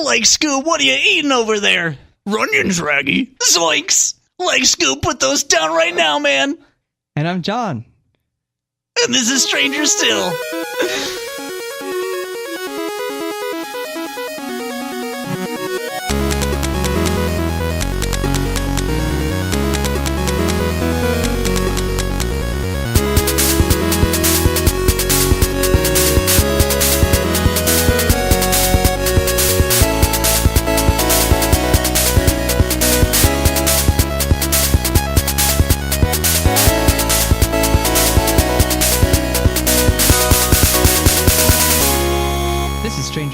Like Scoob, what are you eating over there? Runions, Raggy. Zoinks! Like Scoob, put those down right now, man. And I'm John. And this is Stranger Still.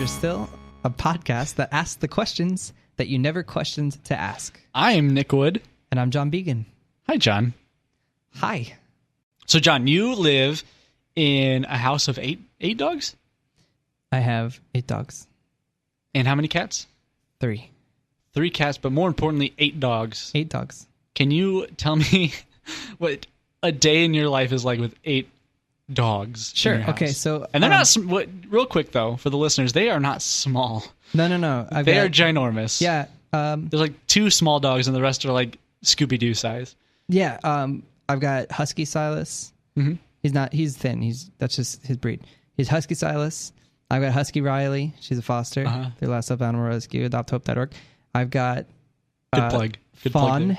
Still, a podcast that asks the questions that you never questioned to ask. I am Nick Wood. And I'm John Began. Hi, John. Hi. So, John, you live in a house of eight dogs? I have 8 dogs. And how many cats? 3. 3 cats, but more importantly, 8 dogs. 8 dogs. Can you tell me what a day in your life is like with 8 dogs? Sure. Okay. So, and they're not real quick though for the listeners. They are not small. No. They are ginormous. Yeah. There's like 2 small dogs, and the rest are like Scooby-Doo size. Yeah. I've got Husky Silas. Mm-hmm. He's thin. That's just his breed. He's Husky Silas. I've got Husky Riley. She's a foster. Their last stuffed animal rescue. AdoptHope.org. I've got good plug. Fawn,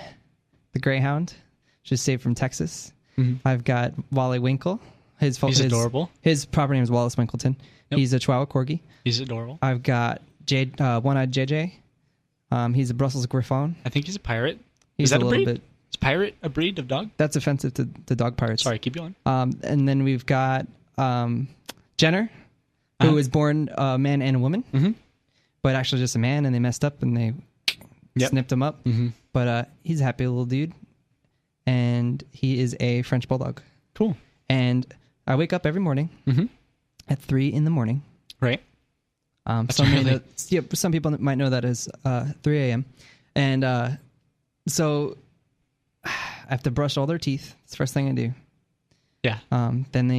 the Greyhound. She's saved from Texas. Mm-hmm. I've got Wally Winkle. He's adorable. His proper name is Wallace Winkleton. Yep. He's a Chihuahua Corgi. He's adorable. I've got One-Eyed JJ. He's a Brussels Griffon. I think he's a pirate. He's is that a breed? bit. Is pirate a breed of dog? That's offensive to dog pirates. Sorry, keep going. And then we've got Jenner, who was born a man and a woman, but actually just a man, and they messed up and they snipped him up. Mm-hmm. But he's a happy little dude, and he is a French bulldog. Cool. And I wake up every morning at 3 a.m. Right. Some people might know that as 3 a.m. And so I have to brush all their teeth. It's the first thing I do. Yeah. Then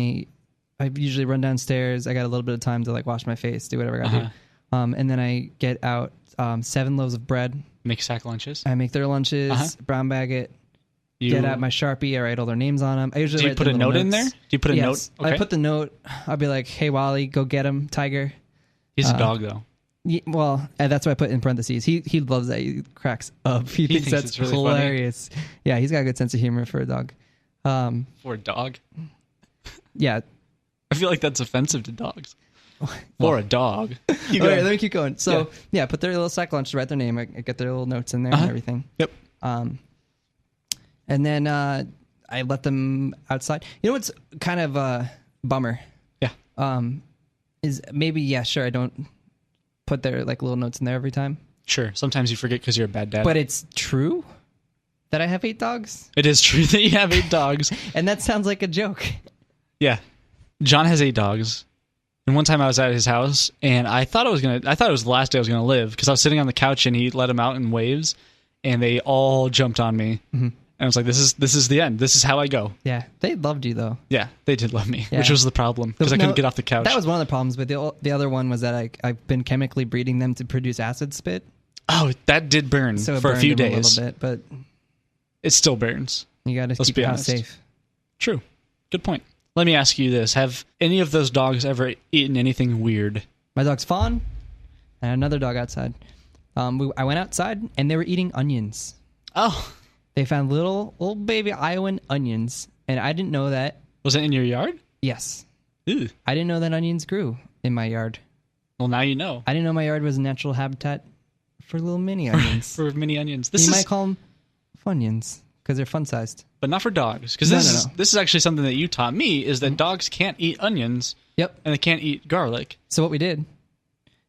I usually run downstairs. I got a little bit of time to like wash my face, do whatever I got to do. And then I get out 7 loaves of bread. Make sack lunches. I make their lunches, brown bag it. Get out my Sharpie. I write all their names on them. I usually do you put a note in there? Do you put a note? Okay. I put the note. I'll be like, "Hey Wally, go get him, Tiger." He's a dog though. Well, that's what I put in parentheses. He loves that. He cracks up. He thinks that's really hilarious. Funny. Yeah, he's got a good sense of humor for a dog. For a dog? Yeah. I feel like that's offensive to dogs. For a dog. Okay, let me keep going. So, yeah, put their little sack lunch, write their name. I get their little notes in there and everything. Yep. And then I let them outside. You know what's kind of a bummer? Yeah. Is maybe, sure, I don't put their like little notes in there every time. Sure. Sometimes you forget because you're a bad dad. But it's true that I have 8 dogs. It is true that you have 8 dogs. And that sounds like a joke. Yeah. John has 8 dogs. And one time I was at his house, and I thought it was the last day I was gonna live, because I was sitting on the couch and he let them out in waves, and they all jumped on me. Mm-hmm. And I was like, this is the end. This is how I go. Yeah, they loved you though. Yeah, they did love me, which was the problem, because I couldn't get off the couch. That was one of the problems, but the other one was that I've been chemically breeding them to produce acid spit. Oh, that did burn for a few days. A little bit, but it still burns. You got to keep your house safe. True. Good point. Let me ask you this. Have any of those dogs ever eaten anything weird? My dog's Fawn and another dog outside. I went outside and they were eating onions. Oh. They found little baby Iowan onions, and I didn't know that. Was it in your yard? Yes. Ew. I didn't know that onions grew in my yard. Well, now you know. I didn't know my yard was a natural habitat for little mini onions. For mini onions. You might call them Funyuns because they're fun-sized. But not for dogs. Because this is actually something that you taught me, is that dogs can't eat onions. Yep. And they can't eat garlic. So what we did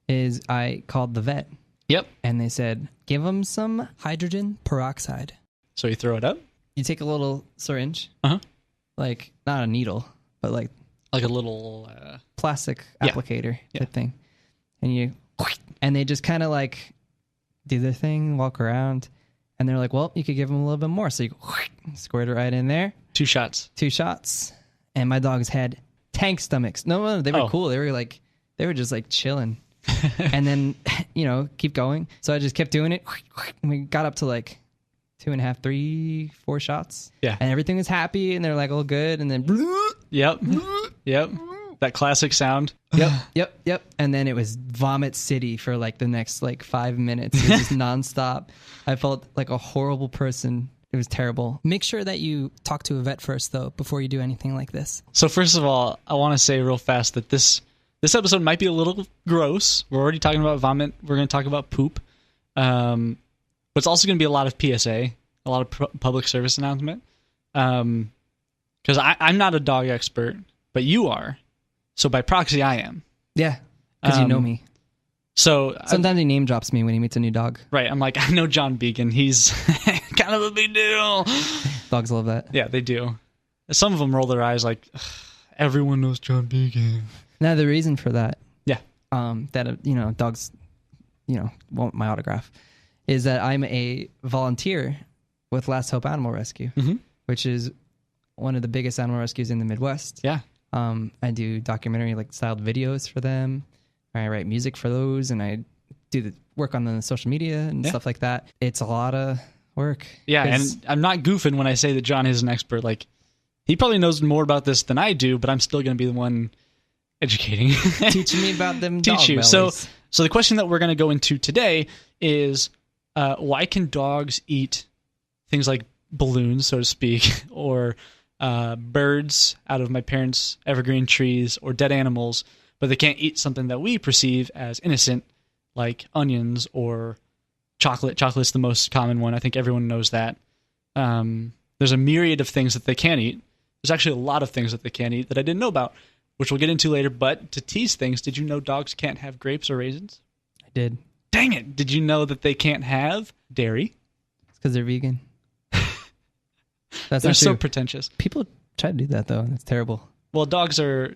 is I called the vet. Yep. And they said, give them some hydrogen peroxide. So you throw it up? You take a little syringe. Uh-huh. Like, not a needle, but like a little plastic applicator type thing. And they just kind of like do their thing, walk around. And they're like, well, you could give them a little bit more. So you squirt it right in there. 2 shots. 2 shots. And my dogs had tank stomachs. No, they were cool. They were just like chilling. and then, keep going. So I just kept doing it. And we got up to like 2.5, 3, 4 shots. Yeah. And everything was happy and they're like all good. And then, yep. That classic sound. Yep. And then it was vomit city for like the next like 5 minutes. It was just nonstop. I felt like a horrible person. It was terrible. Make sure that you talk to a vet first, though, before you do anything like this. So first of all, I want to say real fast that this episode might be a little gross. We're already talking about vomit. We're going to talk about poop. But it's also going to be a lot of PSA, a lot of public service announcement. Because I'm not a dog expert, but you are. So by proxy, I am. Yeah, because you know me. So sometimes he name drops me when he meets a new dog. Right. I'm like, I know John Beacon. He's kind of a big deal. Dogs love that. Yeah, they do. Some of them roll their eyes like, everyone knows John Beacon. Now, the reason for that, yeah, that, dogs, want my autograph, is that I'm a volunteer with Last Hope Animal Rescue, which is one of the biggest animal rescues in the Midwest. Yeah. I do documentary styled videos for them. I write music for those, and I do the work on the social media and stuff like that. It's a lot of work. Yeah, and I'm not goofing when I say that John is an expert. Like, he probably knows more about this than I do, but I'm still going to be the one educating. Teaching me about them Teach dog you. bellies. So the question that we're going to go into today is, why can dogs eat things like balloons, so to speak, or birds out of my parents' evergreen trees, or dead animals, but they can't eat something that we perceive as innocent, like onions or chocolate. Chocolate's the most common one. I think everyone knows that. There's a myriad of things that they can't eat. There's actually a lot of things that they can't eat that I didn't know about, which we'll get into later. But to tease things, did you know dogs can't have grapes or raisins? I did. Dang it. Did you know that they can't have dairy? It's because they're vegan. That's They're not so true. pretentious. People try to do that, though, and it's terrible. Well, dogs they're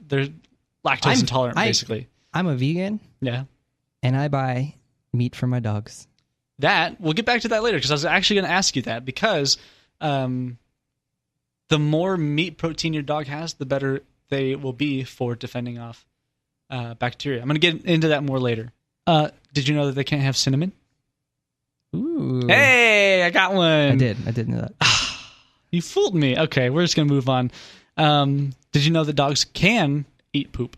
lactose intolerant, basically. I'm a vegan, Yeah. and I buy meat for my dogs. We'll get back to that later, because I was actually going to ask you that, because the more meat protein your dog has, the better they will be for defending off bacteria. I'm going to get into that more later. Did you know that they can't have cinnamon? Ooh. Hey, I got one. I did know that. You fooled me. Okay, we're just going to move on. Did you know that dogs can eat poop?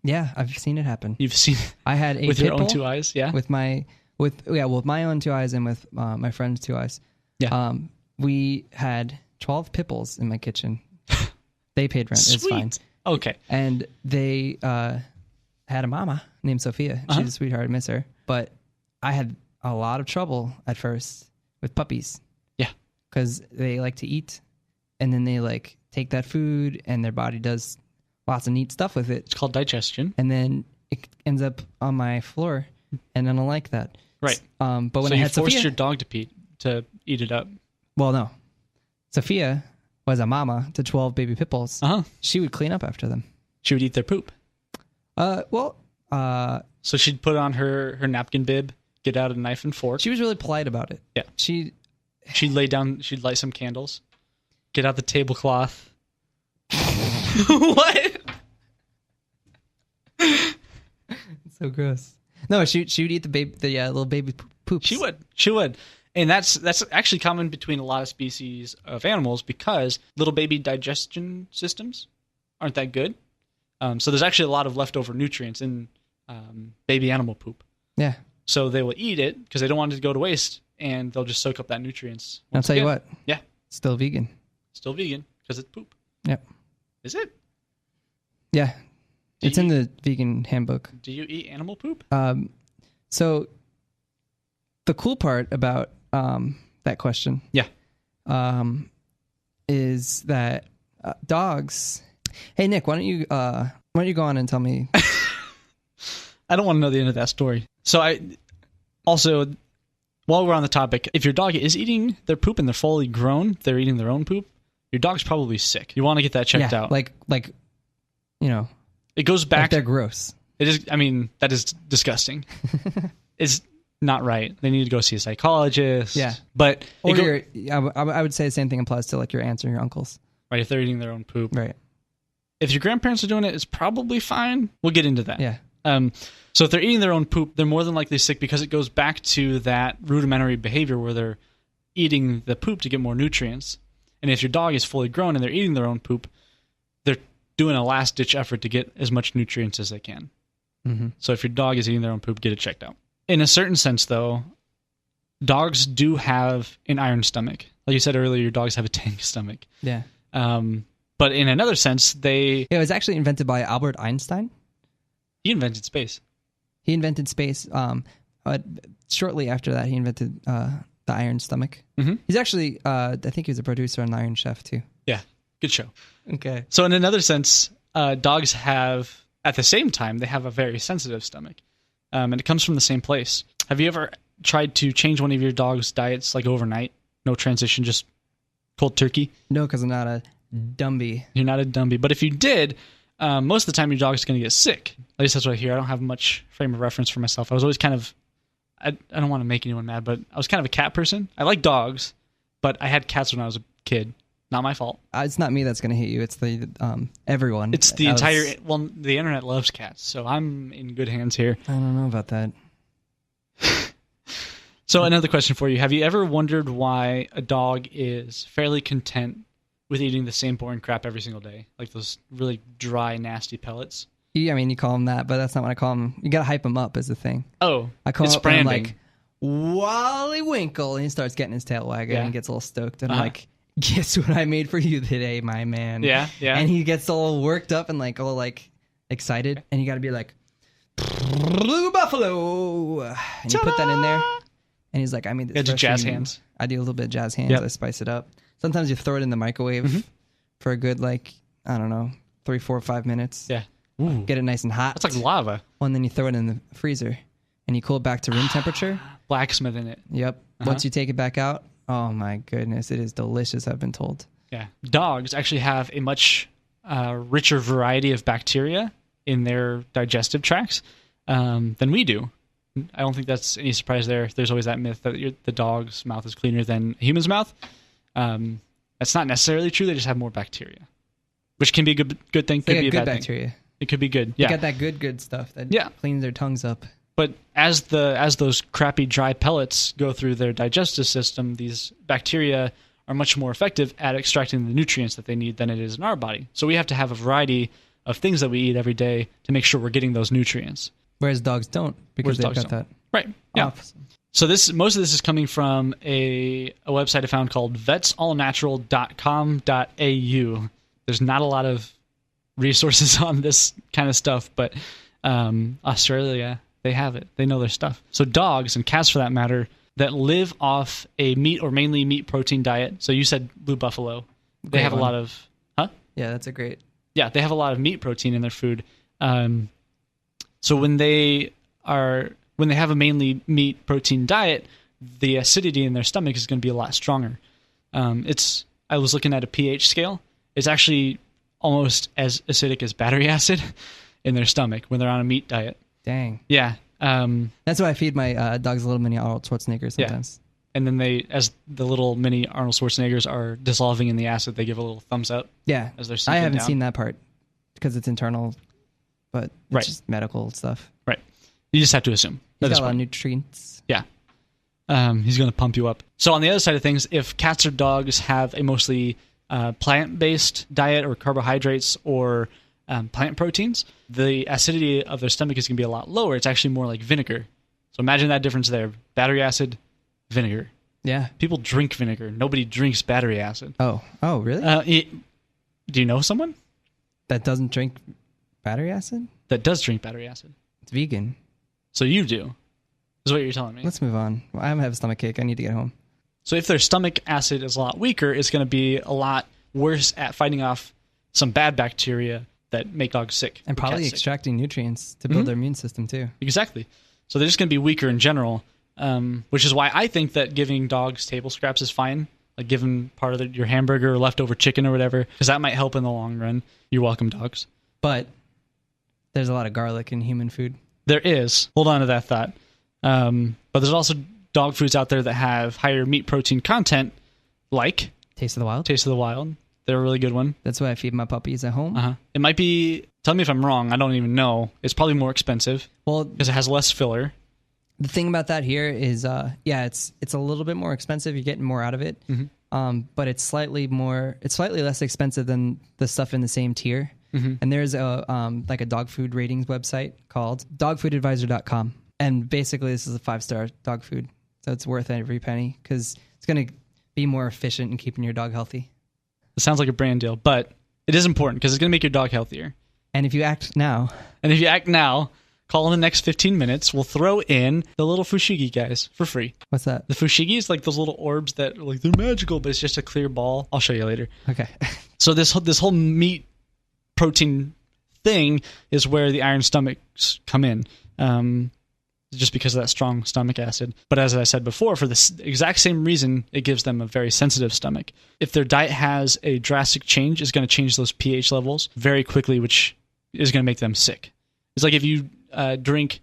Yeah, I've seen it happen. You've seen it I had a with pit your own bull 2 eyes? Yeah. with my own 2 eyes and with my friend's 2 eyes. Yeah. We had 12 pit bulls in my kitchen. They paid rent. It's fine. Okay. And they had a mama named Sophia. She's a sweetheart. I miss her. But I had a lot of trouble at first with puppies. Yeah. Because they like to eat, and then they take that food, and their body does lots of neat stuff with it. It's called digestion. And then it ends up on my floor, and I don't like that. Right. But when so I you had forced Sophia, your dog to eat it up. well, no, Sophia was a mama to 12 baby pit bulls. She would clean up after them. She would eat their poop. So she'd put on her napkin bib, get out a knife and fork. she was really polite about it. Yeah. She'd lay down, she'd light some candles, get out the tablecloth. What? It's so gross. No, she would eat the little baby poops. She would. And that's actually common between a lot of species of animals, because little baby digestion systems aren't that good. So there's actually a lot of leftover nutrients in baby animal poop. Yeah. So they will eat it because they don't want it to go to waste, and they'll just soak up that nutrients. I'll tell you what. Yeah. Still vegan. Still vegan because it's poop. Yep. Is it? Yeah. It's in the vegan handbook. Do you eat animal poop? So the cool part about that question, is that dogs. Hey Nick, why don't you go on and tell me? I don't want to know the end of that story. So while we're on the topic, if your dog is eating their poop and they're fully grown, they're eating their own poop, your dog's probably sick. You want to get that checked out. It goes back. They're gross. It is. I mean, that is disgusting. It's not right. They need to go see a psychologist. Yeah. But I would say the same thing applies to your aunts or your uncles. Right. If they're eating their own poop. Right. If your grandparents are doing it, it's probably fine. We'll get into that. Yeah. So if they're eating their own poop, they're more than likely sick because it goes back to that rudimentary behavior where they're eating the poop to get more nutrients. And if your dog is fully grown and they're eating their own poop, they're doing a last-ditch effort to get as much nutrients as they can. Mm-hmm. So if your dog is eating their own poop, get it checked out. In a certain sense, though, dogs do have an iron stomach. Like you said earlier, your dogs have a tank stomach. Yeah. But in another sense, it was actually invented by Albert Einstein. He invented space. He invented space. Shortly after that, he invented the iron stomach. Mm-hmm. He's actually, I think he was a producer on Iron Chef, too. Yeah, good show. Okay. So in another sense, dogs have, at the same time, they have a very sensitive stomach. And it comes from the same place. Have you ever tried to change one of your dog's diets, like overnight? No transition, just cold turkey? No, because I'm not a Dumby. You're not a Dumby. But if you did, most of the time your dog's going to get sick. At least that's what I hear. I don't have much frame of reference for myself. I was always kind of, I don't want to make anyone mad, but I was kind of a cat person. I like dogs, but I had cats when I was a kid. Not my fault. It's not me that's going to hate you. It's the everyone. It's the the internet loves cats, so I'm in good hands here. I don't know about that. So another question for you. Have you ever wondered why a dog is fairly content with eating the same boring crap every single day? Like those really dry, nasty pellets? Yeah, I mean, you call them that, but that's not what I call them. You got to hype them up is the thing. Oh, I call it's him branding. Like, Wally Winkle, and he starts getting his tail wagging and gets a little stoked. And I'm like, guess what I made for you today, my man? Yeah. And he gets all worked up and like all like excited. And you got to be like, Blue Buffalo. And you put that in there. And he's like, I made this. Do jazz hands. I do a little bit of jazz hands. Yep. I spice it up. Sometimes you throw it in the microwave for a good, like, I don't know, 3, 4, 5 minutes. Yeah. Ooh. Get it nice and hot. It's like lava. Well, and then you throw it in the freezer and you cool it back to room temperature. Blacksmith in it. Yep. Once you take it back out, oh my goodness, it is delicious, I've been told. Yeah. Dogs actually have a much richer variety of bacteria in their digestive tracts than we do. I don't think that's any surprise there. There's always that myth that the dog's mouth is cleaner than a human's mouth. That's not necessarily true. They just have more bacteria, which can be a good thing. Could be a good bad bacteria. Thing. It could be good. Yeah, you got that good stuff that cleans their tongues up. But as those crappy dry pellets go through their digestive system, these bacteria are much more effective at extracting the nutrients that they need than it is in our body. So we have to have a variety of things that we eat every day to make sure we're getting those nutrients. Whereas dogs don't, because they've got that. Right. Yeah. Awesome. So most of this is coming from a website I found called vetsallnatural.com.au. There's not a lot of resources on this kind of stuff, but Australia, they have it. They know their stuff. So dogs, and cats for that matter, that live off a meat or mainly meat protein diet. So you said Blue Buffalo. They have a lot of... Huh? Yeah, that's a great... Yeah, they have a lot of meat protein in their food. So when they have a mainly meat protein diet, the acidity in their stomach is going to be a lot stronger. I was looking at a pH scale. It's actually almost as acidic as battery acid in their stomach when they're on a meat diet. Dang. Yeah. That's why I feed my dogs a little mini Arnold Schwarzenegger sometimes. Yeah. And then as the little mini Arnold Schwarzeneggers are dissolving in the acid, they give a little thumbs up. Yeah. As they're sinking I haven't down. seen that part because it's internal, but it's just medical stuff. Right. You just have to assume. He's got a lot of nutrients. Yeah. He's going to pump you up. So on the other side of things, if cats or dogs have a mostly plant-based diet or carbohydrates or plant proteins, the acidity of their stomach is going to be a lot lower. It's actually more like vinegar. So imagine that difference there. Battery acid, vinegar. Yeah. People drink vinegar. Nobody drinks battery acid. Oh, really? Do you know someone? That doesn't drink battery acid? That does drink battery acid. It's vegan. So you do, is what you're telling me. Let's move on. Well, I have a stomachache. I need to get home. So if their stomach acid is a lot weaker, it's going to be a lot worse at fighting off some bad bacteria that make dogs sick. And probably extracting nutrients to build their immune system too. Exactly. So they're just going to be weaker in general, which is why I think that giving dogs table scraps is fine. Like giving part of your hamburger or leftover chicken or whatever, because that might help in the long run. You're welcome, dogs. But there's a lot of garlic in human food. There is. Hold on to that thought. But there's also dog foods out there that have higher meat protein content, like Taste of the Wild. Taste of the Wild. They're a really good one. That's why I feed my puppies at home. It might be, tell me if I'm wrong, I don't even know. It's probably more expensive. Well, because it has less filler. The thing about that here is, it's a little bit more expensive. You're getting more out of it. But it's slightly less expensive than the stuff in the same tier. And there's a dog food ratings website called dogfoodadvisor.com. And basically this is a 5-star dog food. So it's worth every penny because it's going to be more efficient in keeping your dog healthy. It sounds like a brand deal, but it is important because it's going to make your dog healthier. And if you act now, call in the next 15 minutes. We'll throw in the little fushigi guys for free. What's that? The fushigi is like those little orbs that like they're magical, but it's just a clear ball. I'll show you later. Okay. So this whole meat protein thing is where the iron stomachs come in. Just because of that strong stomach acid. But as I said before, for the exact same reason, it gives them a very sensitive stomach. If their diet has a drastic change, it's going to change those pH levels very quickly, which is going to make them sick. It's like if you drink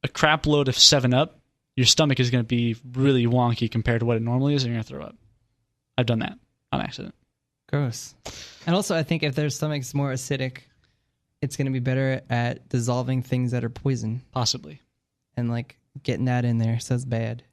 a crap load of 7-Up, your stomach is going to be really wonky compared to what it normally is, and you're going to throw up. I've done that on accident. Gross. And also, I think if their stomach's more acidic, it's going to be better at dissolving things that are poison. Possibly. And like getting that in there, so it's bad.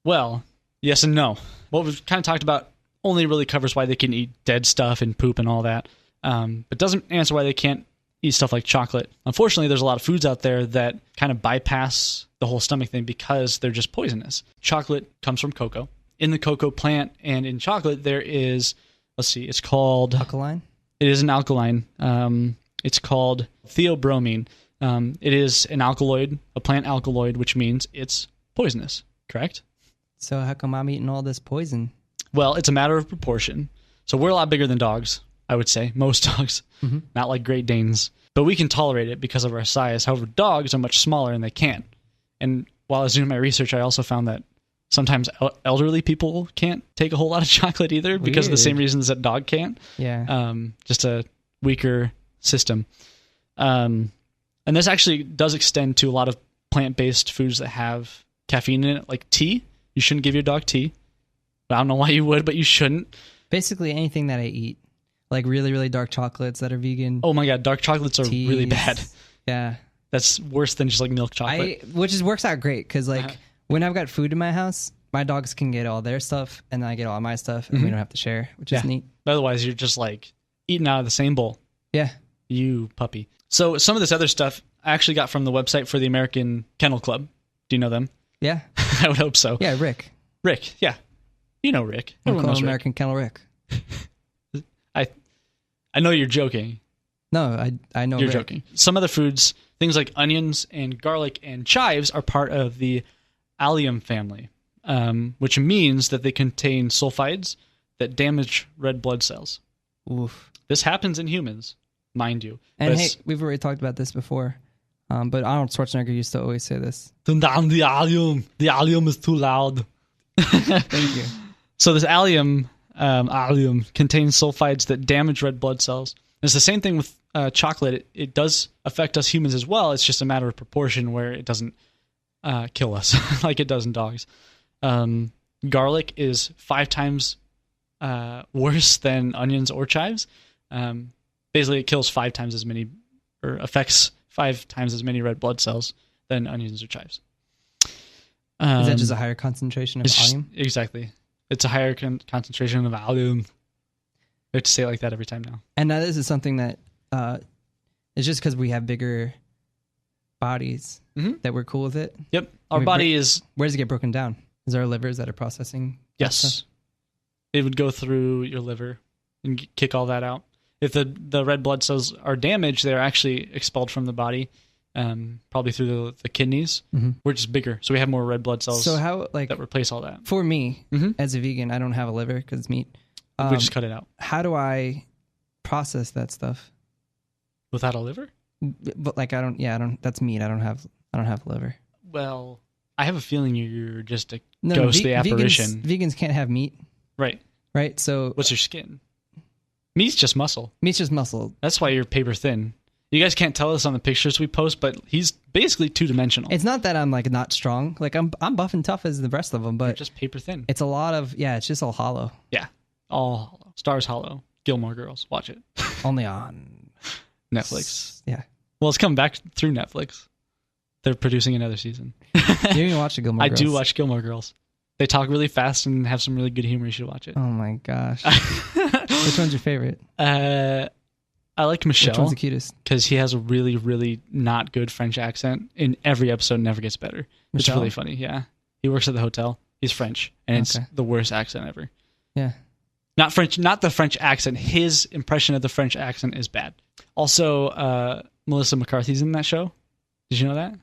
Well, yes and no. What we've kind of talked about only really covers why they can eat dead stuff and poop and all that, but doesn't answer why they can't eat stuff like chocolate. Unfortunately, there's a lot of foods out there that kind of bypass the whole stomach thing because they're just poisonous. Chocolate comes from cocoa. In the cocoa plant and in chocolate, there is, it's called... Alkaline? It is an alkaline. It's called theobromine. It is an alkaloid, a plant alkaloid, which means it's poisonous, correct? So how come I'm eating all this poison? Well, it's a matter of proportion. So we're a lot bigger than dogs, I would say. Most dogs, not like Great Danes. But we can tolerate it because of our size. However, dogs are much smaller and they can't. And while I was doing my research, I also found that sometimes elderly people can't take a whole lot of chocolate either because of the same reasons that dog can't. Yeah. Just a weaker system. And this actually does extend to a lot of plant-based foods that have caffeine in it, like tea. You shouldn't give your dog tea. I don't know why you would, but you shouldn't. Basically anything that I eat, like really, really dark chocolates that are vegan. Oh my God, dark chocolates are really bad. Yeah. That's worse than just like milk chocolate. Which works out great because when I've got food in my house, my dogs can get all their stuff and then I get all my stuff and we don't have to share, which is neat. But otherwise, you're just like eating out of the same bowl. Yeah. You puppy. So some of this other stuff I actually got from the website for the American Kennel Club. Do you know them? Yeah. I would hope so. Yeah, Rick. Rick, yeah. You know Rick. Everyone knows American Kennel Rick. I know you're joking. No, I know you're Rick. joking. Some of the foods, things like onions and garlic and chives, are part of the allium family, which means that they contain sulfides that damage red blood cells. Oof. This happens in humans, mind you. And hey, we've already talked about this before, but Arnold Schwarzenegger used to always say this. Turn down the allium. The allium is too loud. Thank you. So this allium contains sulfides that damage red blood cells. And it's the same thing with chocolate. It does affect us humans as well. It's just a matter of proportion where it doesn't kill us like it does in dogs. Garlic is 5 times worse than onions or chives. Basically, it kills 5 times as many, or affects 5 times as many red blood cells than onions or chives. Is that just a higher concentration of allium? Exactly. It's a higher concentration of allium. I have to say it like that every time now. And now this is something that it's just because we have bigger bodies that we're cool with it. Yep. Our body is... Where does it get broken down? Is there livers that are processing? Yes. It would go through your liver and kick all that out. If the red blood cells are damaged, they're actually expelled from the body, probably through the kidneys. We're just bigger, so we have more red blood cells that replace all that. For me, as a vegan, I don't have a liver because it's meat. We just cut it out. How do I process that stuff? Without a liver? But like that's meat. I don't have a liver. Well, I have a feeling you're just a ghostly apparition. Vegans can't have meat. Right. So what's your skin? Meat's just muscle. Meat's just muscle. That's why you're paper thin. You guys can't tell us on the pictures we post, but he's basically 2-dimensional. It's not that I'm like not strong. Like I'm buff and tough as the rest of them, but you're just paper thin. It's a lot of it's just all hollow. Yeah, all hollow. Stars hollow. Gilmore Girls. Watch it. Only on Netflix. Yeah. Well, it's coming back through Netflix. They're producing another season. You didn't even watch the Gilmore I Girls. do watch Gilmore Girls. They talk really fast and have some really good humor. You should watch it. Oh my gosh. Which one's your favorite? I like Michelle. Which one's the cutest? Because he has a really, really not good French accent. In every episode, never gets better. Michelle? It's really funny. Yeah, he works at the hotel. He's French, and it's the worst accent ever. Yeah, not French. Not the French accent. His impression of the French accent is bad. Also, Melissa McCarthy's in that show. Did you know that?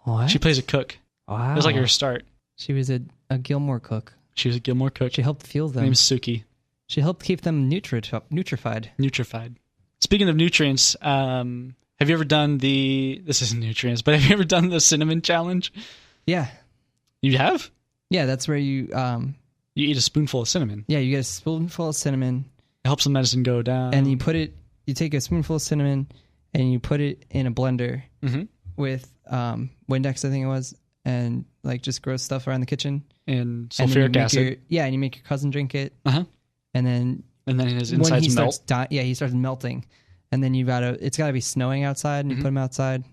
What? She plays a cook. Wow. It was like her start. She was a Gilmore cook. She was a Gilmore cook. She helped fuel them. Her name's Suki. She helped keep them nutrified. Nutrified. Speaking of nutrients, have you ever done this isn't nutrients, but have you ever done the cinnamon challenge? Yeah. You have? Yeah, that's where you you eat a spoonful of cinnamon. Yeah, you get a spoonful of cinnamon. It helps the medicine go down. And you take a spoonful of cinnamon and you put it in a blender with Windex, I think it was, and like just gross stuff around the kitchen. And sulfuric acid. And you make your cousin drink it. Uh-huh. And then his insides melt. He starts melting. And then it's gotta be snowing outside, and you put him outside.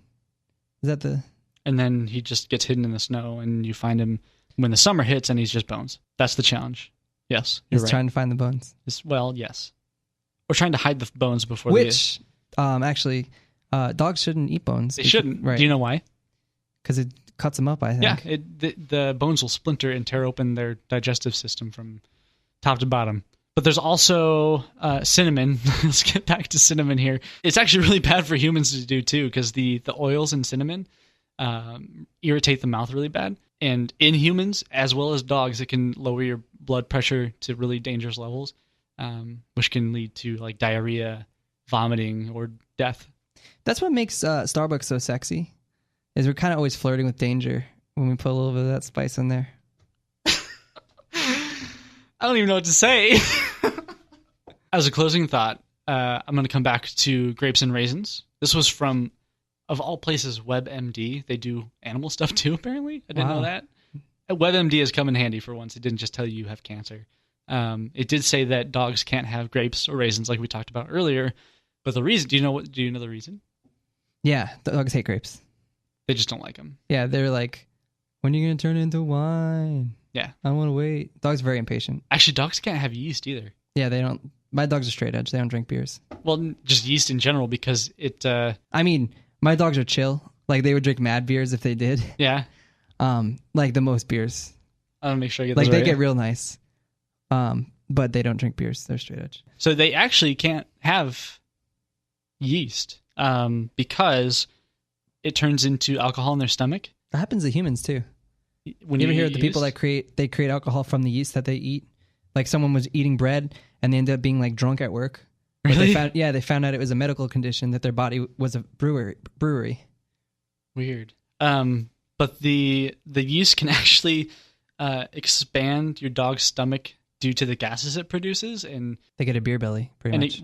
Is that the? And then he just gets hidden in the snow, and you find him when the summer hits, and he's just bones. That's the challenge. Yes, you're right. Trying to find the bones. Yes. We're trying to hide the bones before actually, dogs shouldn't eat bones. They shouldn't. Right. Do you know why? Because it cuts them up, I think. Yeah, the bones will splinter and tear open their digestive system from top to bottom. But there's also cinnamon. Let's get back to cinnamon here. It's actually really bad for humans to do too, because the oils in cinnamon irritate the mouth really bad. And in humans, as well as dogs, it can lower your blood pressure to really dangerous levels, which can lead to like diarrhea, vomiting, or death. That's what makes Starbucks so sexy, is we're kind of always flirting with danger when we put a little bit of that spice in there. I don't even know what to say. As a closing thought, I'm going to come back to grapes and raisins. This was from, of all places, WebMD. They do animal stuff too, apparently. I didn't know that. WebMD has come in handy for once. It didn't just tell you have cancer. It did say that dogs can't have grapes or raisins like we talked about earlier. But the reason, do you know the reason? Yeah, dogs hate grapes. They just don't like them. Yeah, they're like, when are you going to turn it into wine? Yeah. I don't want to wait. Dogs are very impatient. Actually, dogs can't have yeast either. Yeah, they don't. My dogs are straight edge. They don't drink beers. Well, just yeast in general, because it... I mean, my dogs are chill. Like, they would drink mad beers if they did. Yeah. Like the most beers. I want to make sure I get like this they right. get real nice. But they don't drink beers. They're straight edge. So they actually can't have yeast because it turns into alcohol in their stomach. That happens to humans too. When you ever hear eat the people that create alcohol from the yeast that they eat? Like someone was eating bread and they ended up being like drunk at work. Really? They found out it was a medical condition, that their body was a brewery. Weird. But the yeast can actually expand your dog's stomach due to the gases it produces, and they get a beer belly, pretty much.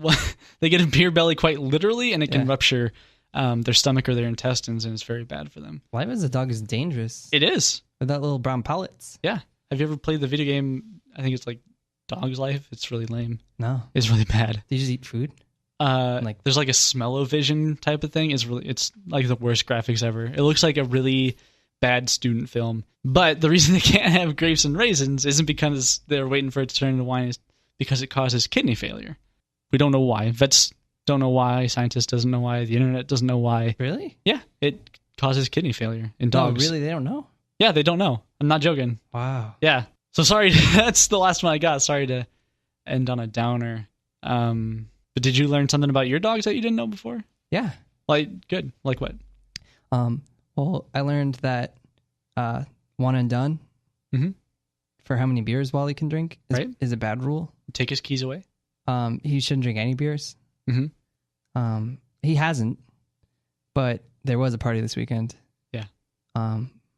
They get a beer belly quite literally, and it can rupture their stomach or their intestines, and it's very bad for them. Life as a dog is dangerous. It is. With that little brown pellets. Yeah. Have you ever played the video game? I think it's like Dog's Life. It's really lame. No. It's really bad. Do you just eat food? There's like a smell-o-vision type of thing. It's like the worst graphics ever. It looks like a really bad student film. But the reason they can't have grapes and raisins isn't because they're waiting for it to turn into wine. It's because it causes kidney failure. We don't know why. Vets don't know why. Scientists doesn't know why. The internet doesn't know why. Really? Yeah. It causes kidney failure in dogs. Oh, really? They don't know? Yeah, they don't know. I'm not joking. Wow. Yeah. So sorry. That's the last one I got. Sorry to end on a downer. But did you learn something about your dogs that you didn't know before? Yeah. Like, good. Like what? Well, I learned that one and done for how many beers Wally can drink is a bad rule. Take his keys away. He shouldn't drink any beers. Mm-hmm. He hasn't, but there was a party this weekend. Yeah.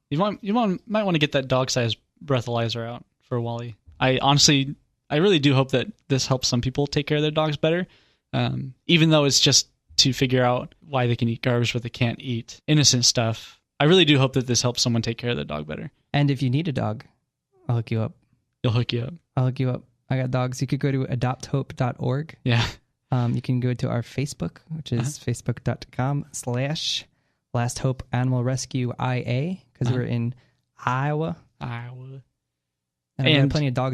You might want to get that dog-sized breathalyzer out for Wally. I really do hope that this helps some people take care of their dogs better. Even though it's just to figure out why they can eat garbage but they can't eat innocent stuff. I really do hope that this helps someone take care of their dog better. And if you need a dog, I'll hook you up. You'll hook you up. I'll hook you up. I got dogs. You could go to adopthope.org. Yeah. You can go to our Facebook, which is facebook.com/Last Hope Animal Rescue IA, because we're in Iowa. And I got plenty of dog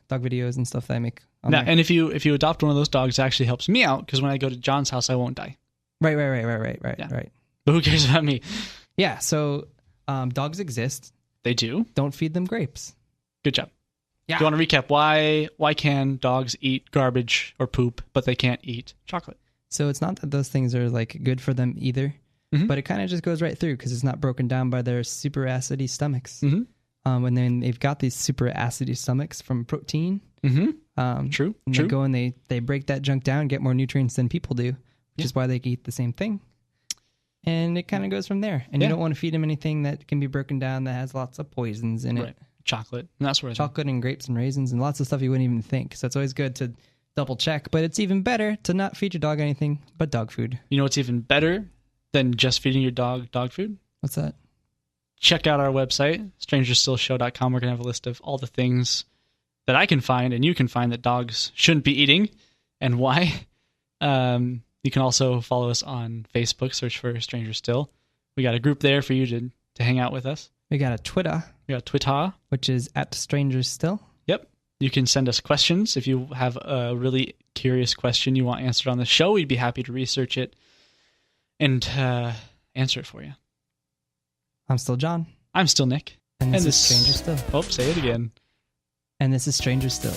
videos and stuff that I make on there. And if you adopt one of those dogs, it actually helps me out, because when I go to John's house, I won't die. Right. But who cares about me? Yeah, so dogs exist. They do. Don't feed them grapes. Good job. Yeah. Do you want to recap why can dogs eat garbage or poop, but they can't eat chocolate? So it's not that those things are like good for them either, but it kind of just goes right through because it's not broken down by their super acidy stomachs. And then they've got these super acidy stomachs from protein. True. They go and they break that junk down, get more nutrients than people do, which is why they eat the same thing. And it kind of goes from there. And you don't want to feed them anything that can be broken down that has lots of poisons in it. Chocolate. And that's where chocolate and grapes and raisins and lots of stuff you wouldn't even think. So it's always good to double check. But it's even better to not feed your dog anything but dog food. You know what's even better than just feeding your dog food? What's that? Check out our website, strangerstillshow.com. We're going to have a list of all the things that I can find and you can find that dogs shouldn't be eating and why. You can also follow us on Facebook. Search for Stranger Still. We got a group there for you to hang out with us. We got a Twitter. We got Twitter. Which is @StrangersStill. Yep. You can send us questions. If you have a really curious question you want answered on the show, we'd be happy to research it and answer it for you. I'm still John. I'm still Nick. And this is Stranger Still. Oh, say it again. And this is Stranger Still.